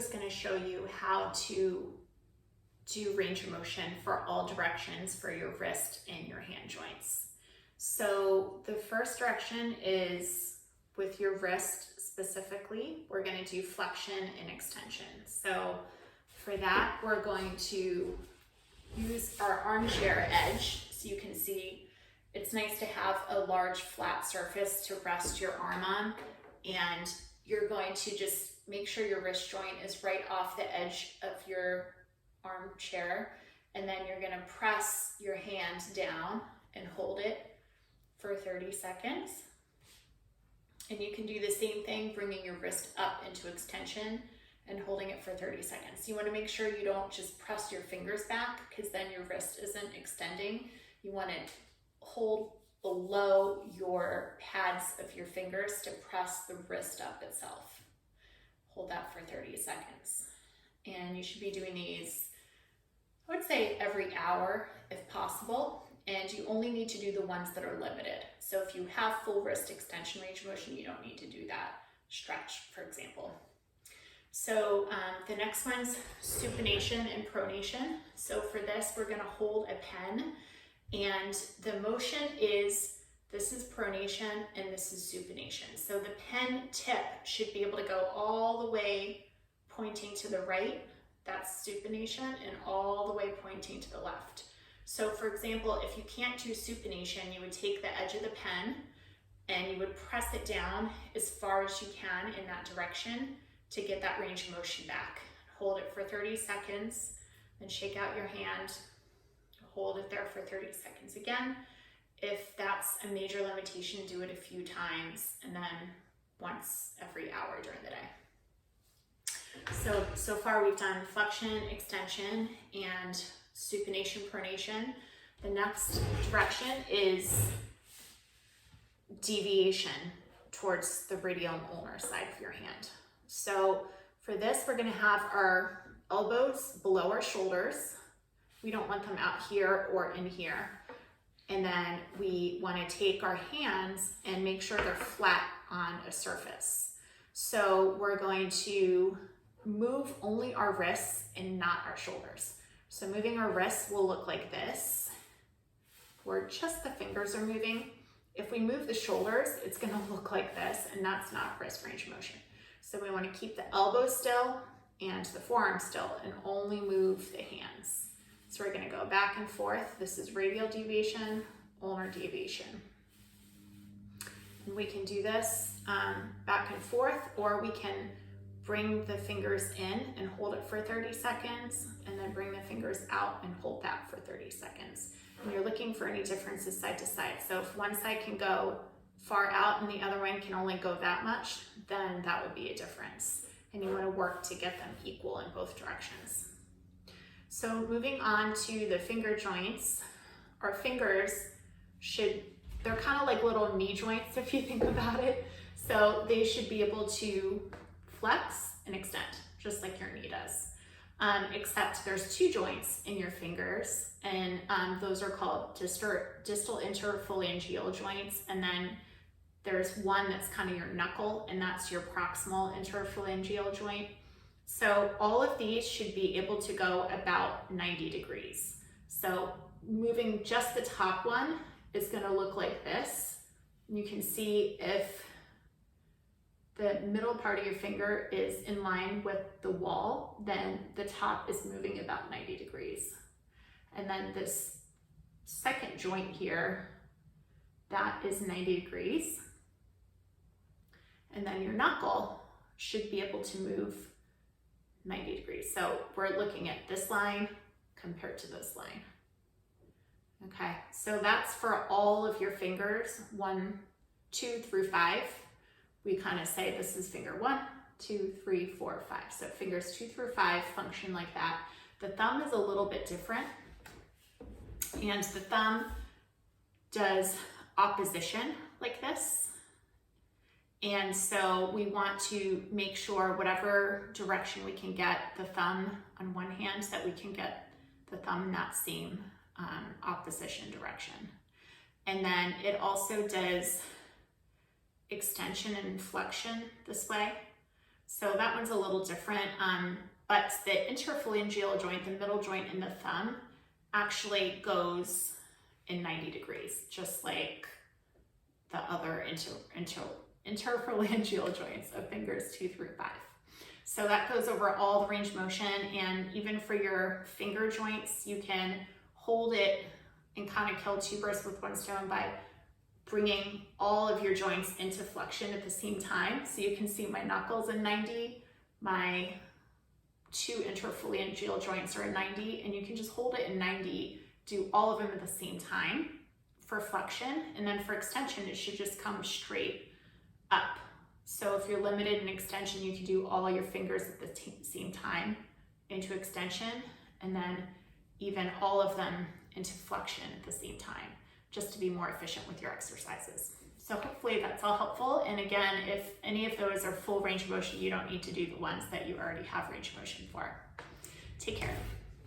is going to show you how to do range of motion for all directions for your wrist and your hand joints. So the first direction is with your wrist specifically, we're going to do flexion and extension. So for that, we're going to use our armchair edge. So you can see it's nice to have a large flat surface to rest your arm on, and you're going to just make sure your wrist joint is right off the edge of your armchair, and then you're going to press your hand down and hold it for 30 seconds. And you can do the same thing, bringing your wrist up into extension and holding it for 30 seconds. You want to make sure you don't just press your fingers back, because then your wrist isn't extending. You want to hold below your pads of your fingers to press the wrist up itself. Hold that for 30 seconds. And you should be doing these, I would say, every hour if possible. And you only need to do the ones that are limited. So if you have full wrist extension range of motion, you don't need to do that stretch, for example. So the next one's supination and pronation. So for this, we're gonna hold a pen, and the motion is, this is pronation and this is supination. So the pen tip should be able to go all the way pointing to the right, that's supination, and all the way pointing to the left. So for example, if you can't do supination, you would take the edge of the pen and you would press it down as far as you can in that direction to get that range of motion back. Hold it for 30 seconds, then shake out your hand, hold it there for 30 seconds again. If that's a major limitation, do it a few times, and then once every hour during the day. So far we've done flexion, extension, and supination, pronation. The next direction is deviation towards the radial and ulnar side of your hand. So for this, we're going to have our elbows below our shoulders. We don't want them out here or in here. And then we want to take our hands and make sure they're flat on a surface. So we're going to move only our wrists and not our shoulders. So moving our wrists will look like this, where just the fingers are moving. If we move the shoulders, it's going to look like this, and that's not wrist range of motion. So we want to keep the elbow still and the forearm still, and only move the hands. So we're going to go back and forth. This is radial deviation, ulnar deviation. And we can do this back and forth, or we can bring the fingers in and hold it for 30 seconds, and then bring the fingers out and hold that for 30 seconds. And you're looking for any differences side to side. So if one side can go far out and the other one can only go that much, then that would be a difference. And you want to work to get them equal in both directions. So moving on to the finger joints, our fingers they're kind of like little knee joints if you think about it. So they should be able to flex and extend, just like your knee does. Except there's two joints in your fingers, and those are called distal interphalangeal joints, and then there's one that's kind of your knuckle, and that's your proximal interphalangeal joint. So all of these should be able to go about 90 degrees. So moving just the top one is going to look like this. You can see if the middle part of your finger is in line with the wall, then the top is moving about 90 degrees. And then this second joint here, that is 90 degrees. And then your knuckle should be able to move 90 degrees. So we're looking at this line compared to this line. Okay, so that's for all of your fingers, 1, 2 through 5. We kind of say this is finger 1, 2, 3, 4, 5. So fingers 2 through 5 function like that. The thumb is a little bit different, and the thumb does opposition like this. And so we want to make sure whatever direction we can get the thumb on one hand, that we can get the thumb in that same opposition direction. And then it also does extension and flexion this way. So that one's a little different, but the interphalangeal joint, the middle joint in the thumb, actually goes in 90 degrees, just like the other interphalangeal joints of fingers 2 through 5. So that goes over all the range of motion, and even for your finger joints, you can hold it and kind of kill two birds with one stone by bringing all of your joints into flexion at the same time. So you can see my knuckles in 90, my 2 interphalangeal joints are in 90, and you can just hold it in 90, do all of them at the same time for flexion, and then for extension, it should just come straight up. So if you're limited in extension, you can do all your fingers at the same time into extension, and then even all of them into flexion at the same time, just to be more efficient with your exercises. So hopefully that's all helpful. And again, if any of those are full range of motion, you don't need to do the ones that you already have range of motion for. Take care.